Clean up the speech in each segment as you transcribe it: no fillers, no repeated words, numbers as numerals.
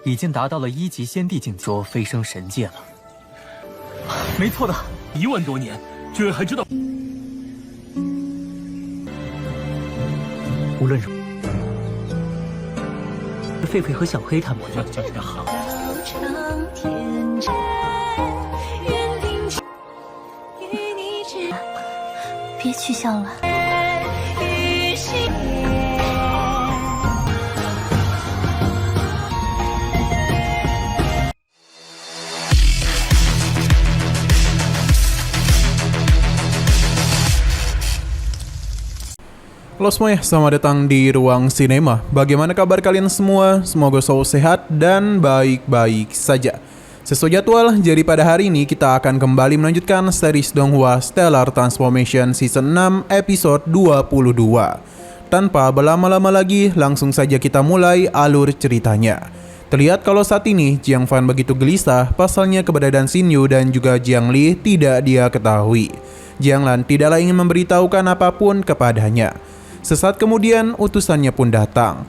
已经达到了1级仙帝境界，说飞升神界了。没错的，1万多年，居然还知道。无论如何，狒狒和小黑他们好。别取笑了。Halo semuanya, selamat datang di Ruang Sinema. Bagaimana kabar kalian semua? Semoga selalu sehat dan baik-baik saja. Sesuai jadwal, jadi pada hari ini kita akan kembali melanjutkan series Donghua Stellar Transformation Season 6 episode 22. Tanpa berlama-lama lagi, langsung saja kita mulai alur ceritanya. Terlihat kalau saat ini Jiang Fan begitu gelisah, pasalnya keberadaan Xin Yu dan juga Jiang Li tidak dia ketahui. Jiang Lan tidaklah ingin memberitahukan apapun kepadanya. Sesaat kemudian utusannya pun datang.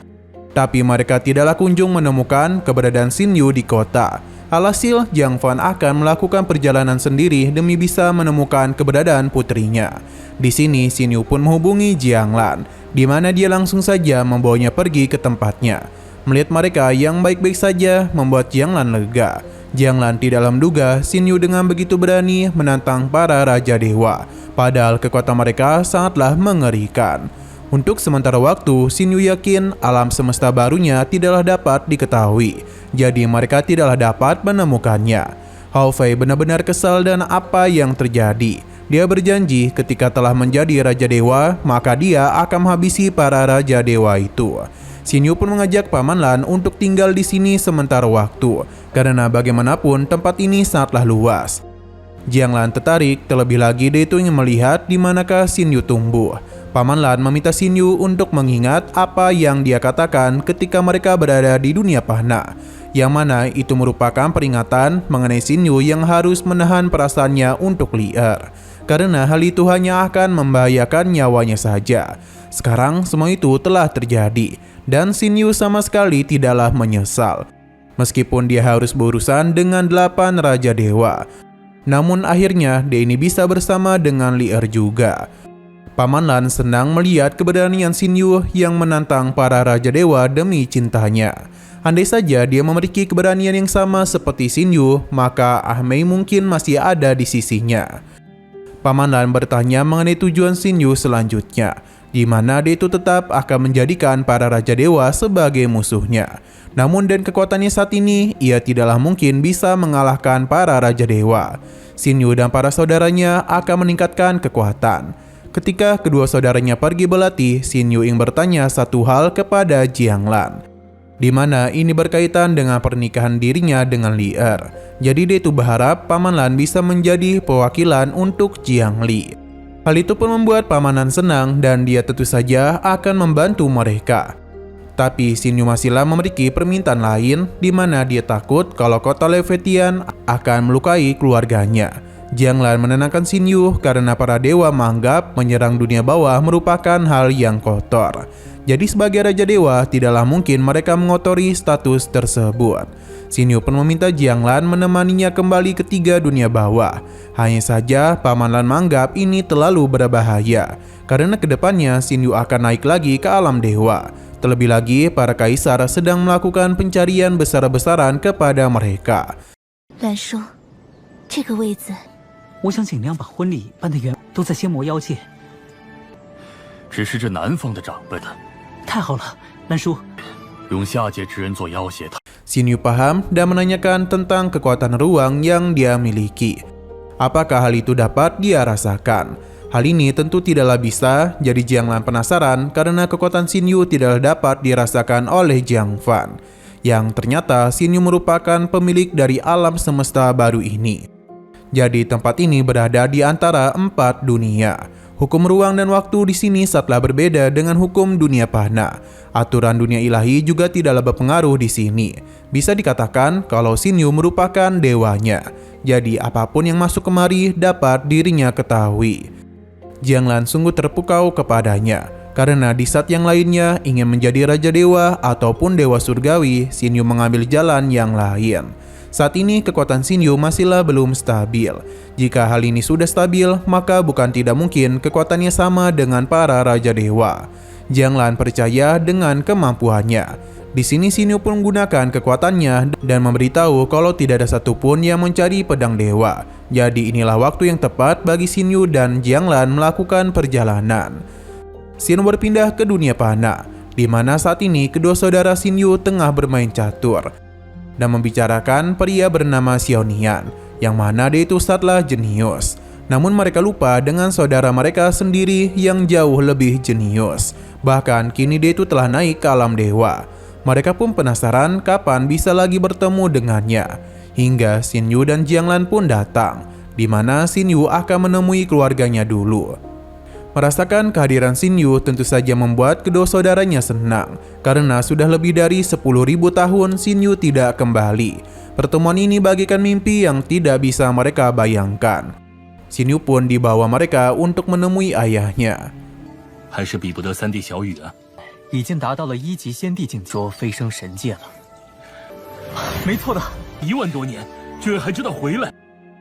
Tapi mereka tidaklah kunjung menemukan keberadaan Xin Yu di kota. Alhasil, Jiang Fan akan melakukan perjalanan sendiri demi bisa menemukan keberadaan putrinya. Di sini, Xin Yu pun menghubungi Jiang Lan, di mana dia langsung saja membawanya pergi ke tempatnya. Melihat mereka yang baik-baik saja membuat Jiang Lan lega. Jiang Lan tidaklah menduga Xin Yu dengan begitu berani menantang para Raja Dewa. Padahal kekuatan mereka sangatlah mengerikan. Untuk sementara waktu, Xin Yu yakin alam semesta barunya tidaklah dapat diketahui. Jadi mereka tidaklah dapat menemukannya. Hao Fei benar-benar kesal dan apa yang terjadi. Dia berjanji ketika telah menjadi Raja Dewa, maka dia akan menghabisi para Raja Dewa itu. Xin Yu pun mengajak Paman Lan untuk tinggal di sini sementara waktu, karena bagaimanapun tempat ini sangatlah luas. Jiang Lan tertarik, terlebih lagi dia itu ingin melihat di manakah Xin Yu tumbuh. Paman Lan meminta Xin Yu untuk mengingat apa yang dia katakan ketika mereka berada di dunia Pahna, yang mana itu merupakan peringatan mengenai Xin Yu yang harus menahan perasaannya untuk liar, karena hal itu hanya akan membahayakan nyawanya saja. Sekarang semua itu telah terjadi, dan Xin Yu sama sekali tidaklah menyesal. Meskipun dia harus berurusan dengan 8 Raja Dewa, namun akhirnya dia ini bisa bersama dengan Li'er juga. Paman Lan senang melihat keberanian Xin Yu yang menantang para Raja Dewa demi cintanya. Andai saja dia memiliki keberanian yang sama seperti Xin Yu, maka Ah Mei mungkin masih ada di sisinya. Paman Lan bertanya mengenai tujuan Xin Yu selanjutnya, di mana dia itu tetap akan menjadikan para Raja Dewa sebagai musuhnya. Namun dengan kekuatannya saat ini, ia tidaklah mungkin bisa mengalahkan para Raja Dewa. Xin Yu dan para saudaranya akan meningkatkan kekuatan. Ketika kedua saudaranya pergi berlatih, Xin Yu ingin bertanya satu hal kepada Jiang Lan, di mana ini berkaitan dengan pernikahan dirinya dengan Li'er. Jadi dia itu berharap Paman Lan bisa menjadi perwakilan untuk Jiang Li. Hal itu pun membuat Paman Lan senang dan dia tentu saja akan membantu mereka. Tapi Xin Yu masihlah memiliki permintaan lain, di mana dia takut kalau kota Levetian akan melukai keluarganya. Jiang Lan menenangkan Xin Yu karena para dewa menganggap menyerang dunia bawah merupakan hal yang kotor. Jadi sebagai Raja Dewa, tidaklah mungkin mereka mengotori status tersebut. Xin Yu pun meminta Jiang Lan menemaninya kembali ke 3 dunia bawah. Hanya saja Paman Lan menganggap ini terlalu berbahaya, karena kedepannya Xin Yu akan naik lagi ke alam dewa. Terlebih lagi, para kaisar sedang melakukan pencarian besar-besaran kepada mereka. 兰叔，这个位子。 我想尽量把婚礼办得圆，都在仙魔妖界。只是这南方的长辈的，太好了，兰叔，用下界之人做要挟他。 Xin Yu paham dan menanyakan tentang kekuatan ruang yang dia miliki. Apakah hal itu dapat dia rasakan? Hal ini tentu tidaklah bisa, jadi Jiang Lan penasaran karena kekuatan Xin Yu tidaklah dapat dirasakan oleh Jiang Fan. Yang ternyata Xin Yu merupakan pemilik dari alam semesta baru ini. Jadi tempat ini berada di antara 4 dunia. Hukum ruang dan waktu di sini sangatlah berbeda dengan hukum dunia Pahna. Aturan dunia ilahi juga tidaklah berpengaruh di sini. Bisa dikatakan kalau Xin Yu merupakan dewanya. Jadi apapun yang masuk kemari dapat dirinya ketahui. Jiang Lan sungguh terpukau kepadanya, Karena di saat yang lainnya ingin menjadi Raja Dewa ataupun Dewa Surgawi, Xin Yu mengambil jalan yang lain. Saat ini kekuatan Xin Yu masihlah belum stabil. Jika hal ini sudah stabil, maka bukan tidak mungkin kekuatannya sama dengan para Raja Dewa. Jiang Lan percaya dengan kemampuannya. Di sini Xin Yu pun menggunakan kekuatannya dan memberitahu kalau tidak ada satupun yang mencari pedang dewa. Jadi inilah waktu yang tepat bagi Xin Yu dan Jiang Lan melakukan perjalanan. Xin Yu berpindah ke dunia panah, di mana saat ini kedua saudara Xin Yu tengah bermain catur dan membicarakan pria bernama Xiaonian, yang mana dia itu sangatlah jenius. Namun mereka lupa dengan saudara mereka sendiri yang jauh lebih jenius. Bahkan kini dia itu telah naik ke alam dewa. Mereka pun penasaran kapan bisa lagi bertemu dengannya. Hingga Xin Yu dan Jiang Lan pun datang, di mana Xin Yu akan menemui keluarganya dulu. Merasakan kehadiran Xin Yu tentu saja membuat kedua saudaranya senang, karena sudah lebih dari 10.000 tahun Xin Yu tidak kembali. Pertemuan ini bagikan mimpi yang tidak bisa mereka bayangkan. Xin Yu pun dibawa mereka untuk menemui ayahnya. 还是比不得三弟小雨啊。已经达到了1级仙帝境界，说飞升神界了。没错的1万多年，居然还知道回来。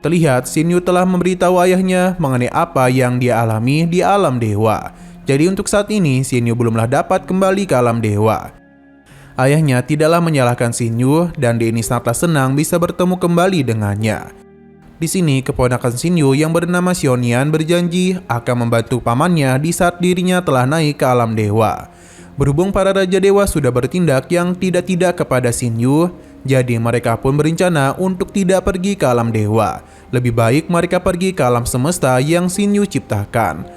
Terlihat Xin Yu telah memberitahu ayahnya mengenai apa yang dia alami di alam dewa. Jadi untuk saat ini Xin Yu belumlah dapat kembali ke alam dewa. Ayahnya tidaklah menyalahkan Xin Yu dan dia ini sangatlah senang bisa bertemu kembali dengannya. Di sini keponakan Xin Yu yang bernama Xiaonian berjanji akan membantu pamannya di saat dirinya telah naik ke alam dewa. Berhubung para Raja Dewa sudah bertindak yang tidak-tidak kepada Xin Yu, jadi mereka pun berencana untuk tidak pergi ke alam dewa. Lebih baik mereka pergi ke alam semesta yang Xin Yu ciptakan.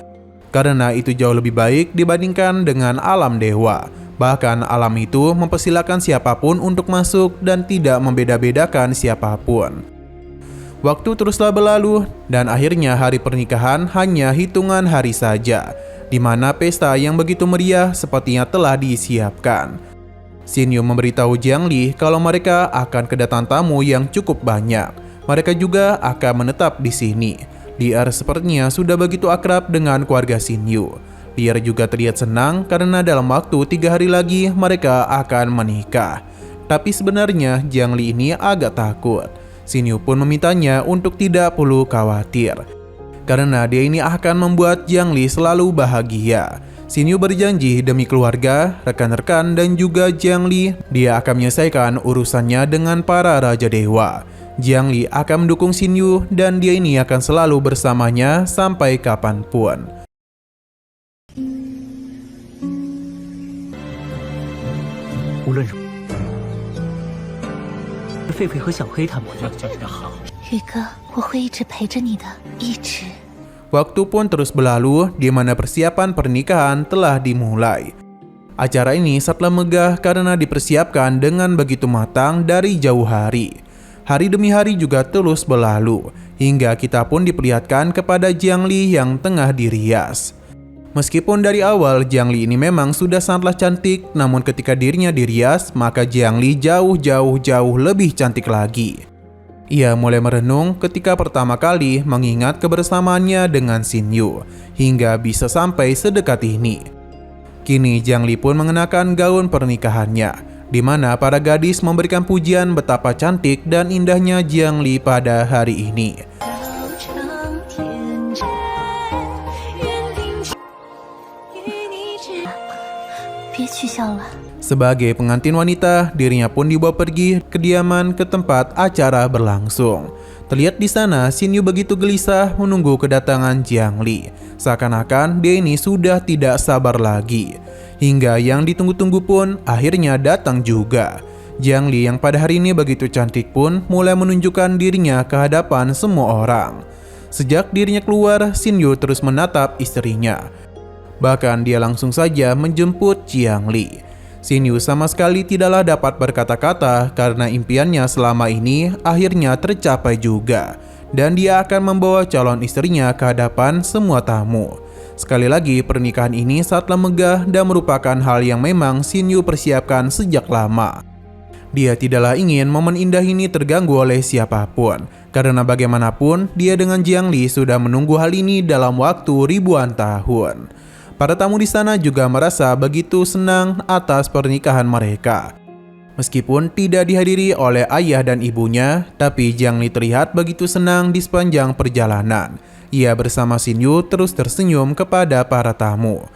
Karena itu jauh lebih baik dibandingkan dengan alam dewa. Bahkan alam itu mempersilahkan siapapun untuk masuk dan tidak membeda-bedakan siapapun. Waktu teruslah berlalu dan akhirnya hari pernikahan hanya hitungan hari saja, di mana pesta yang begitu meriah sepertinya telah disiapkan. Xin Yu memberitahu Jiang Li kalau mereka akan kedatangan tamu yang cukup banyak. Mereka juga akan menetap di sini. Lier sepertinya sudah begitu akrab dengan keluarga Xin Yu. Lier juga terlihat senang karena dalam waktu 3 hari lagi mereka akan menikah. Tapi sebenarnya Jiang Li ini agak takut. Xin Yu pun memintanya untuk tidak perlu khawatir, karena dia ini akan membuat Jiang Li selalu bahagia. Xin Yu berjanji demi keluarga, rekan-rekan dan juga Jiang Li, dia akan menyelesaikan urusannya dengan para Raja Dewa. Jiang Li akan mendukung Xin Yu dan dia ini akan selalu bersamanya sampai kapanpun. 无论是狒狒和小黑他们，好。宇哥，我会一直陪着你的，一直。 Waktu pun terus berlalu di mana persiapan pernikahan telah dimulai. Acara ini sangatlah megah karena dipersiapkan dengan begitu matang dari jauh hari. Hari demi hari juga terus berlalu, hingga kita pun diperlihatkan kepada Jiang Li yang tengah dirias. Meskipun dari awal Jiang Li ini memang sudah sangatlah cantik, namun ketika dirinya dirias, maka Jiang Li jauh lebih cantik lagi. Ia mulai merenung ketika pertama kali mengingat kebersamaannya dengan Xin Yu, hingga bisa sampai sedekat ini. Kini Jiang Li pun mengenakan gaun pernikahannya, di mana para gadis memberikan pujian betapa cantik dan indahnya Jiang Li pada hari ini. Sebagai pengantin wanita, dirinya pun dibawa pergi kediaman ke tempat acara berlangsung. Terlihat di sana Xin Yu begitu gelisah menunggu kedatangan Jiang Li. Seakan-akan dia ini sudah tidak sabar lagi. Hingga yang ditunggu-tunggu pun akhirnya datang juga. Jiang Li yang pada hari ini begitu cantik pun mulai menunjukkan dirinya ke hadapan semua orang. Sejak dirinya keluar, Xin Yu terus menatap istrinya. Bahkan dia langsung saja menjemput Jiang Li. Xin Yu sama sekali tidaklah dapat berkata-kata karena impiannya selama ini akhirnya tercapai juga. Dan dia akan membawa calon istrinya ke hadapan semua tamu. Sekali lagi pernikahan ini sangatlah megah dan merupakan hal yang memang Xin Yu persiapkan sejak lama. Dia tidaklah ingin momen indah ini terganggu oleh siapapun. Karena bagaimanapun dia dengan Jiang Li sudah menunggu hal ini dalam waktu ribuan tahun. Para tamu di sana juga merasa begitu senang atas pernikahan mereka. Meskipun tidak dihadiri oleh ayah dan ibunya, tapi Jiang Li terlihat begitu senang di sepanjang perjalanan. Ia bersama Xin Yu terus tersenyum kepada para tamu.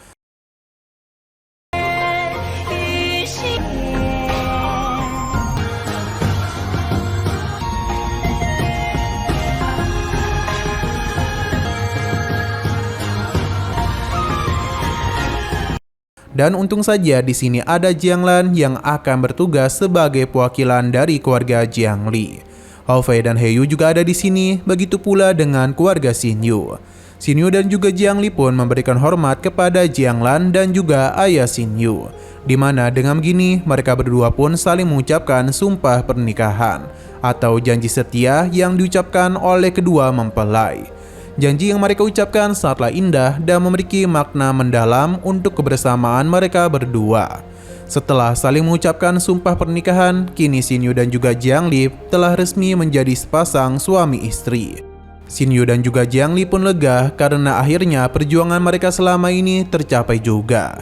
Dan untung saja di sini ada Jiang Lan yang akan bertugas sebagai perwakilan dari keluarga Jiang Li. Hao Fei dan He Yu juga ada di sini, begitu pula dengan keluarga Xin Yu. Xin Yu dan juga Jiang Li pun memberikan hormat kepada Jiang Lan dan juga ayah Xin Yu. Di mana dengan begini mereka berdua pun saling mengucapkan sumpah pernikahan atau janji setia yang diucapkan oleh kedua mempelai. Janji yang mereka ucapkan sangatlah indah dan memiliki makna mendalam untuk kebersamaan mereka berdua. Setelah saling mengucapkan sumpah pernikahan, kini Xin Yu dan juga Jiang Li telah resmi menjadi sepasang suami istri. Xin Yu dan juga Jiang Li pun lega karena akhirnya perjuangan mereka selama ini tercapai juga.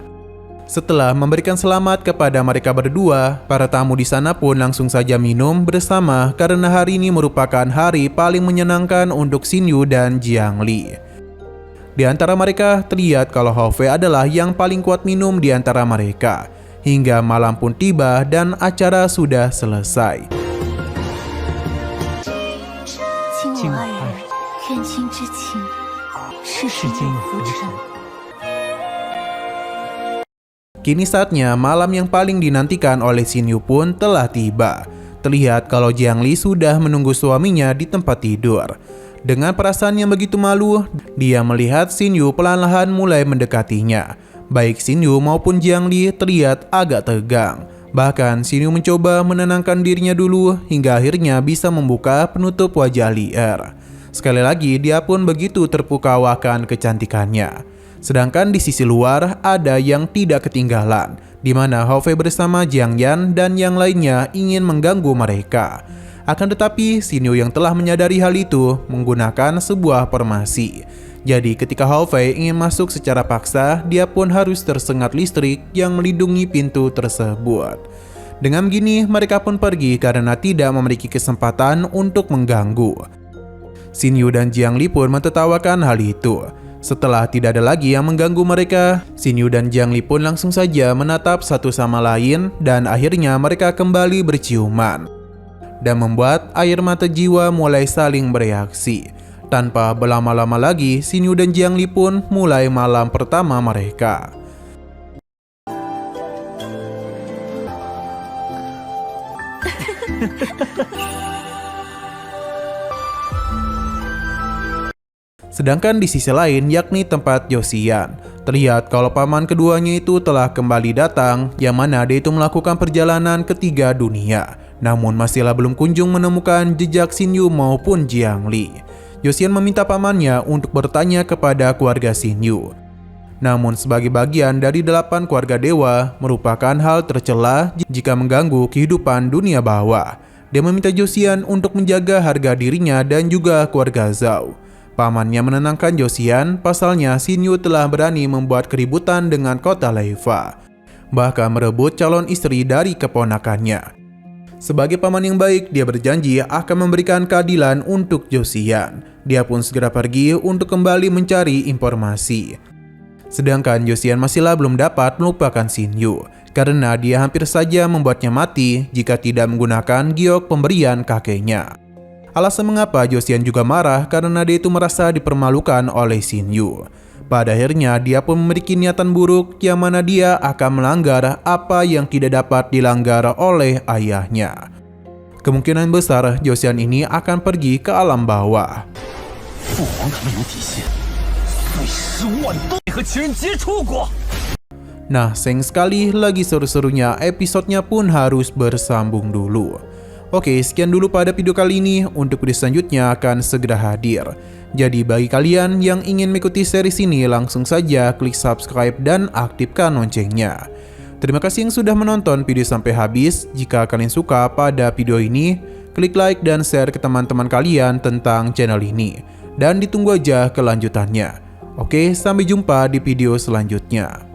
Setelah memberikan selamat kepada mereka berdua, para tamu di sana pun langsung saja minum bersama karena hari ini merupakan hari paling menyenangkan untuk Xin Yu dan Jiang Li. Di antara mereka terlihat kalau Hao Fei adalah yang paling kuat minum di antara mereka. Hingga malam pun tiba dan acara sudah selesai. Kini saatnya malam yang paling dinantikan oleh Xin Yu pun telah tiba. Terlihat kalau Jiang Li sudah menunggu suaminya di tempat tidur. Dengan perasaan yang begitu malu, dia melihat Xin Yu perlahan-lahan mulai mendekatinya. Baik Xin Yu maupun Jiang Li terlihat agak tegang. Bahkan Xin Yu mencoba menenangkan dirinya dulu hingga akhirnya bisa membuka penutup wajah liar. Sekali lagi dia pun begitu terpukau akan kecantikannya. Sedangkan di sisi luar ada yang tidak ketinggalan, di mana Hao Fei bersama Jiang Yan dan yang lainnya ingin mengganggu mereka. Akan tetapi Xin Yu yang telah menyadari hal itu menggunakan sebuah formasi. Jadi ketika Hao Fei ingin masuk secara paksa, dia pun harus tersengat listrik yang melindungi pintu tersebut. Dengan begini mereka pun pergi karena tidak memiliki kesempatan untuk mengganggu. Xin Yu dan Jiang Li pun mentertawakan hal itu. Setelah tidak ada lagi yang mengganggu mereka, Xin Yu dan Jiang Li pun langsung saja menatap satu sama lain dan akhirnya mereka kembali berciuman. Dan membuat air mata jiwa mulai saling bereaksi. Tanpa berlama-lama lagi, Xin Yu dan Jiang Li pun mulai malam pertama mereka. Sedangkan di sisi lain yakni tempat Josian, terlihat kalau paman keduanya itu telah kembali datang, yang mana dia itu melakukan perjalanan ke 3 dunia. Namun masihlah belum kunjung menemukan jejak Xin Yu maupun Jiang Li. Josian meminta pamannya untuk bertanya kepada keluarga Xin Yu. Namun sebagai bagian dari 8 keluarga dewa merupakan hal tercela jika mengganggu kehidupan dunia bawah. Dia meminta Josian untuk menjaga harga dirinya dan juga keluarga Zhao. Pamannya menenangkan Josian, pasalnya Xin Yu telah berani membuat keributan dengan kota Leifa, bahkan merebut calon istri dari keponakannya. Sebagai paman yang baik, dia berjanji akan memberikan keadilan untuk Josian. Dia pun segera pergi untuk kembali mencari informasi. Sedangkan Josian masihlah belum dapat melupakan Xin Yu, karena dia hampir saja membuatnya mati jika tidak menggunakan giok pemberian kakeknya. Alasan mengapa Josian juga marah karena dia itu merasa dipermalukan oleh Xin Yu. Pada akhirnya dia pun memiliki niatan buruk yang mana dia akan melanggar apa yang tidak dapat dilanggar oleh ayahnya. Kemungkinan besar Josian ini akan pergi ke alam bawah. Nah, sayang sekali lagi seru-serunya episodenya pun harus bersambung dulu. Oke, sekian dulu pada video kali ini. Untuk video selanjutnya akan segera hadir. Jadi bagi kalian yang ingin mengikuti series ini, langsung saja klik subscribe dan aktifkan loncengnya. Terima kasih yang sudah menonton video sampai habis. Jika kalian suka pada video ini, klik like dan share ke teman-teman kalian tentang channel ini. Dan ditunggu aja kelanjutannya. Oke, sampai jumpa di video selanjutnya.